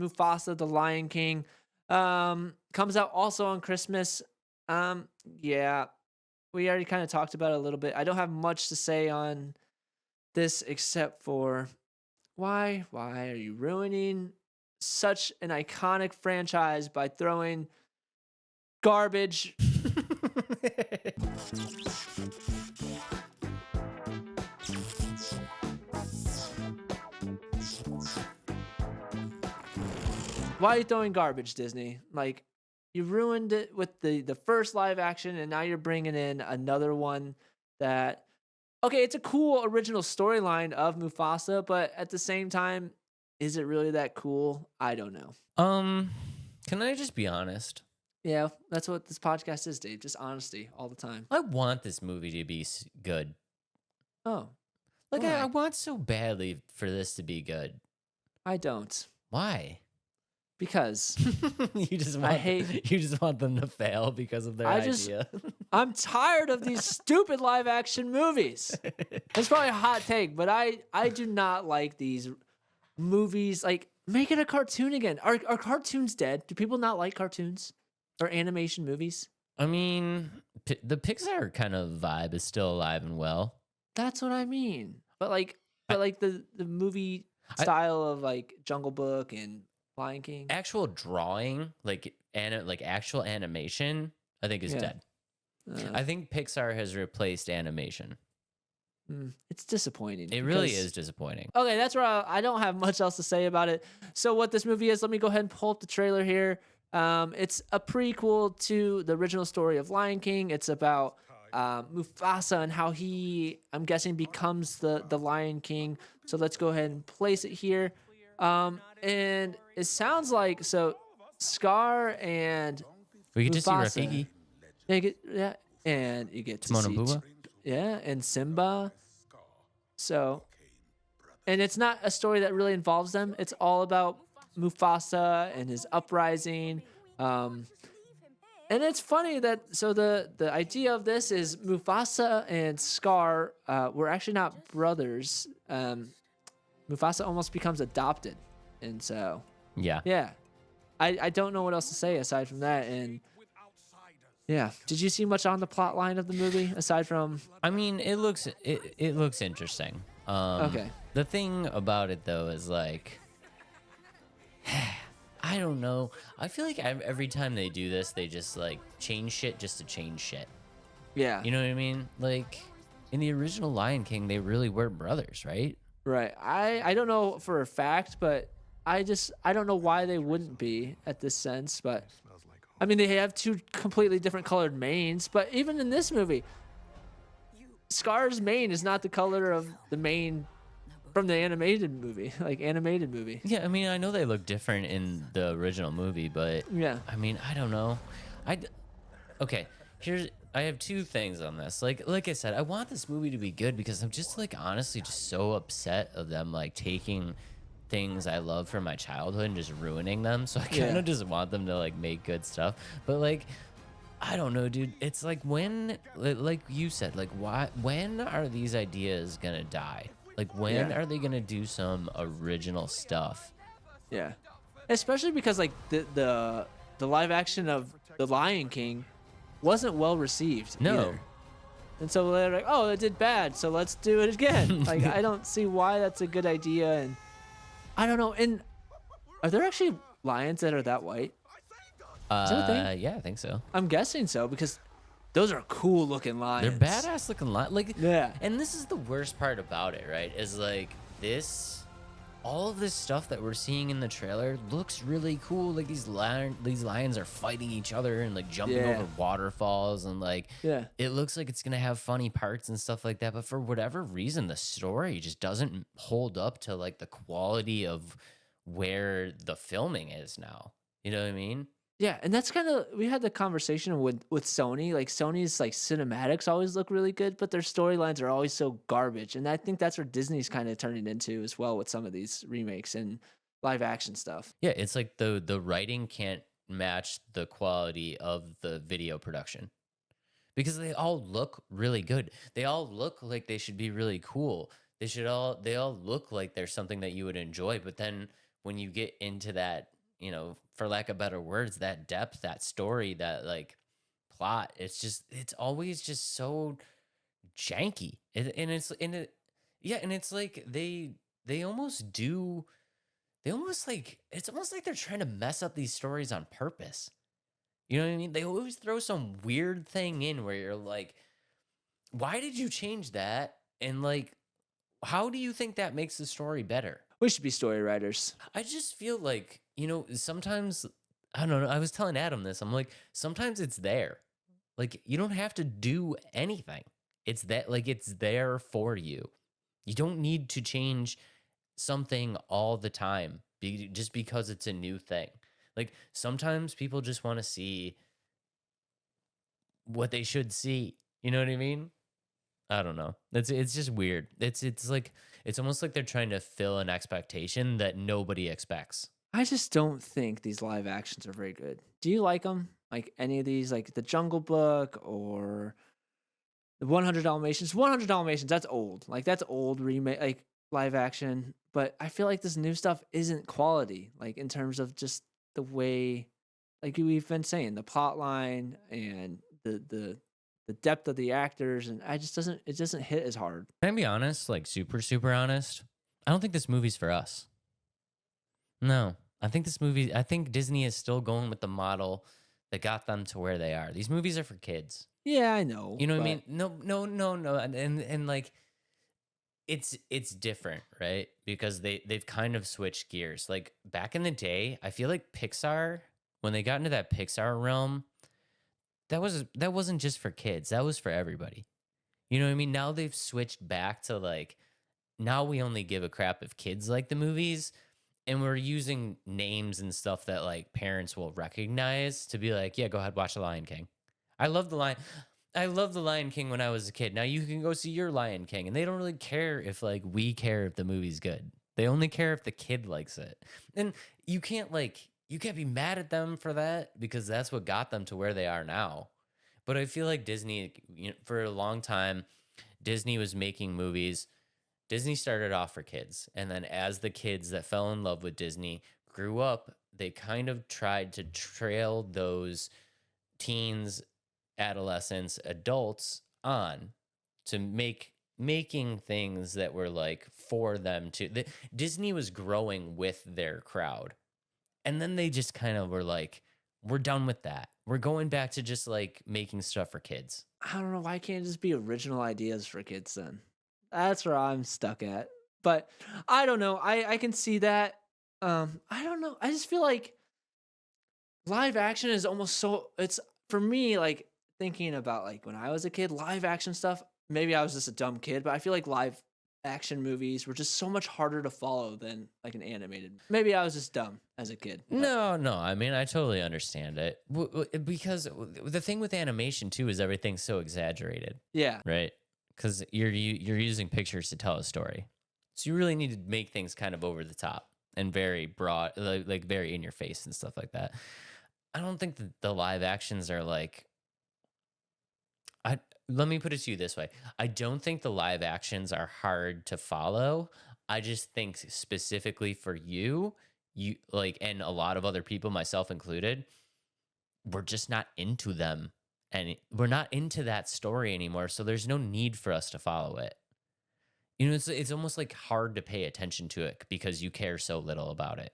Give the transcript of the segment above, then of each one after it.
Mufasa, the Lion King. Comes out also on Christmas. Yeah, we already kind of talked about it a little bit. I don't have much to say on this except for why are you ruining such an iconic franchise by throwing garbage? Why are you throwing garbage, Disney? Like, you ruined it with the first live action, and now you're bringing in another one that, okay, it's a cool original storyline of Mufasa, but at the same time, is it really that cool? I don't know. Can I just be honest? Yeah, that's what this podcast is, Dave. Just honesty all the time. I want this movie to be good. Oh, Like, why? I want so badly for this to be good. I don't. Why? Because you just I want hate. you just want them to fail because of their idea. I'm tired of these stupid live action movies. It's probably a hot take, but I do not like these movies. Like, make it a cartoon again. Are cartoons dead? Do people not like cartoons or animation movies? I mean, the Pixar kind of vibe is still alive and well. That's what I mean. But the movie style of like Jungle Book and Lion King. Actual drawing, like actual animation, I think is dead. I think Pixar has replaced animation. It's disappointing. It really is disappointing. Okay, that's where I don't have much else to say about it. So what this movie is, let me go ahead and pull up the trailer here. It's a prequel to the original story of Lion King. It's about Mufasa and how he, I'm guessing, becomes the Lion King. So let's go ahead and place it here. And it sounds like Scar and we get Mufasa, to see Rafiki. And you get to Timon see and Pumbaa. and Simba. So, and it's not a story that really involves them. It's all about Mufasa and his uprising. And it's funny that the idea of this is Mufasa and Scar were actually not brothers. Mufasa almost becomes adopted, and so yeah. I don't know what else to say aside from that. And yeah, did you see much on the plot line of the movie aside from? I mean, it looks interesting. Okay. The thing about it though is like, I don't know. I feel like every time they do this, they just like change shit just to change shit. Yeah. You know what I mean? Like in the original Lion King, they really were brothers, right? Right. I don't know for a fact, but I don't know why they wouldn't be at this sense, but I mean, they have two completely different colored manes, but even in this movie, Scar's mane is not the color of the mane from the animated movie. Yeah, I mean, I know they look different in the original movie, but yeah. I mean, I don't know. Okay, I have two things on this. Like I said, I want this movie to be good because I'm just like honestly just so upset of them like taking things I love from my childhood and just ruining them. So I kind of just want them to like make good stuff. But like, I don't know, dude. It's like when, like you said, like when are these ideas gonna die? Like when are they gonna do some original stuff? Yeah, especially because like the live action of the Lion King wasn't well received. No. Either. And so they're like, oh, it did bad, so let's do it again. Like, I don't see why that's a good idea. And I don't know. And are there actually lions that are that white? Is that a thing? Yeah, I think so. I'm guessing so because those are cool looking lions. They're badass looking lions. Like, yeah. And this is the worst part about it, right? Is like all of this stuff that we're seeing in the trailer looks really cool. Like these lions are fighting each other and like jumping over waterfalls and like it looks like it's gonna have funny parts and stuff like that. But for whatever reason, the story just doesn't hold up to like the quality of where the filming is now. You know what I mean? Yeah, and that's kind of, we had the conversation with Sony. Like Sony's like cinematics always look really good, but their storylines are always so garbage. And I think that's where Disney's kind of turning into as well with some of these remakes and live action stuff. Yeah, it's like the writing can't match the quality of the video production because they all look really good. They all look like they should be really cool. They all look like there's something that you would enjoy. But then when you get into that for lack of better words, that depth, that story, that like plot. It's always just so janky. Yeah, and it's like they almost do they almost like it's almost like they're trying to mess up these stories on purpose. You know what I mean? They always throw some weird thing in where you're like, why did you change that? And like, how do you think that makes the story better? We should be story writers. I just feel like, sometimes I don't know. I was telling Adam this. I'm like, sometimes it's there. Like, you don't have to do anything. It's that, like, it's there for you. You don't need to change something all the time just because it's a new thing. Like, sometimes people just want to see what they should see. You know what I mean? I don't know. It's just weird. It's like it's almost like they're trying to fill an expectation that nobody expects. I just don't think these live actions are very good. Do you like them? Like any of these, like the Jungle Book or the 100 Dalmatians? 100 Dalmatians, that's old. Like that's old remake, like live action. But I feel like this new stuff isn't quality, like in terms of just the way, like we've been saying, the plot line and the depth of the actors, and it doesn't hit as hard. Can I be honest? Like super, super honest? I don't think this movie's for us. No. I think Disney is still going with the model that got them to where they are. These movies are for kids. Yeah, I know, You know what I but mean? No, no, no, no. And like it's different, right? Because they've kind of switched gears. Like back in the day, I feel like Pixar, when they got into that Pixar realm, that wasn't just for kids. That was for everybody. You know what I mean? Now they've switched back to like now we only give a crap if kids like the movies, and we're using names and stuff that like parents will recognize to be like, yeah, go ahead, watch The Lion King. I love the Lion. I love The Lion King when I was a kid. Now you can go see your Lion King, and they don't really care if like we care if the movie's good. They only care if the kid likes it. And you can't be mad at them for that because that's what got them to where they are now. But I feel like Disney, for a long time, Disney was making movies. Disney started off for kids. And then as the kids that fell in love with Disney grew up, they kind of tried to trail those teens, adolescents, adults on to making things that were like for them to. Disney was growing with their crowd. And then they just kind of were like, we're done with that. We're going back to just like making stuff for kids. I don't know, why can't it just be original ideas for kids then? That's where I'm stuck at. But I don't know. I can see that. I don't know. I just feel like live action is almost so it's for me like thinking about like when I was a kid, live action stuff, maybe I was just a dumb kid, but I feel like live action movies were just so much harder to follow than like an animated. Maybe I was just dumb as a kid. But No, no. I mean, I totally understand it because the thing with animation too is everything's so exaggerated, yeah. right? Because you're using pictures to tell a story, so you really need to make things kind of over the top and very broad, like very in your face and stuff like that. I don't think that the live actions are like. I Let me put it to you this way: I don't think the live actions are hard to follow. I just think specifically for you like, and a lot of other people, myself included, we're just not into them, and we're not into that story anymore. So there's no need for us to follow it. It's almost like hard to pay attention to it because you care so little about it.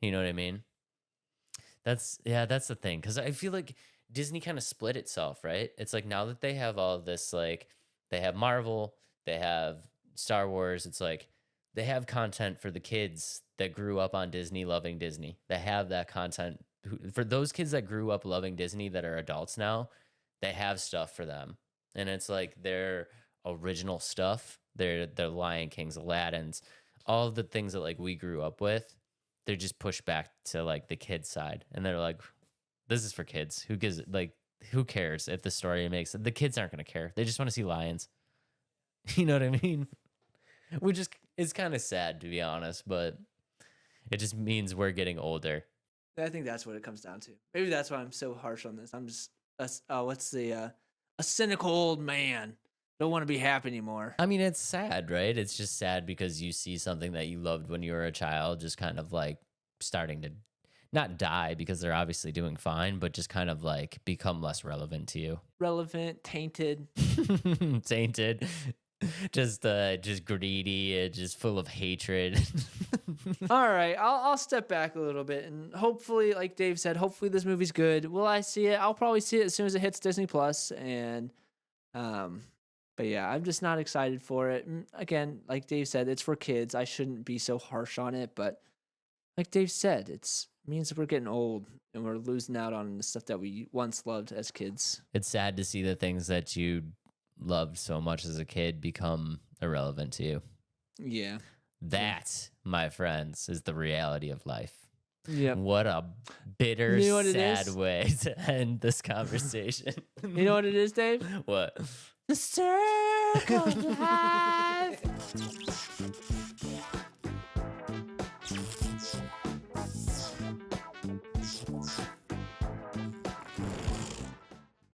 You know what I mean? That's the thing. Cause I feel like Disney kind of split itself, right? It's like now that they have all this, like, they have Marvel, they have Star Wars, it's like they have content for the kids that grew up on Disney, loving Disney. They have that content. For those kids that grew up loving Disney that are adults now, they have stuff for them. And it's like their original stuff, their Lion Kings, Aladdin's, all of the things that like we grew up with, they're just pushed back to like the kids side, and they're like, this is for kids. Who gives it, like, who cares if the story makes it? The kids aren't going to care. They just want to see lions. You know what I mean? Which is kind of sad, to be honest, but it just means we're getting older. I think that's what it comes down to. Maybe that's why I'm so harsh on this. I'm just a cynical old man. Don't want to be happy anymore. I mean, it's sad, right? It's just sad because you see something that you loved when you were a child just kind of like starting to not die because they're obviously doing fine, but just kind of like become less relevant to you. Relevant, tainted. Tainted, just greedy, and just full of hatred. All right, I'll step back a little bit, and hopefully, like Dave said, hopefully this movie's good. Will I see it? I'll probably see it as soon as it hits Disney Plus, and but yeah, I'm just not excited for it. Again, like Dave said, it's for kids. I shouldn't be so harsh on it, but like Dave said, it means that we're getting old and we're losing out on the stuff that we once loved as kids. It's sad to see the things that you loved so much as a kid become irrelevant to you. Yeah. That, my friends, is the reality of life. Yeah. What a bitter, You know what it sad is? way to end this conversation. You know what it is, Dave? What? The circle of life.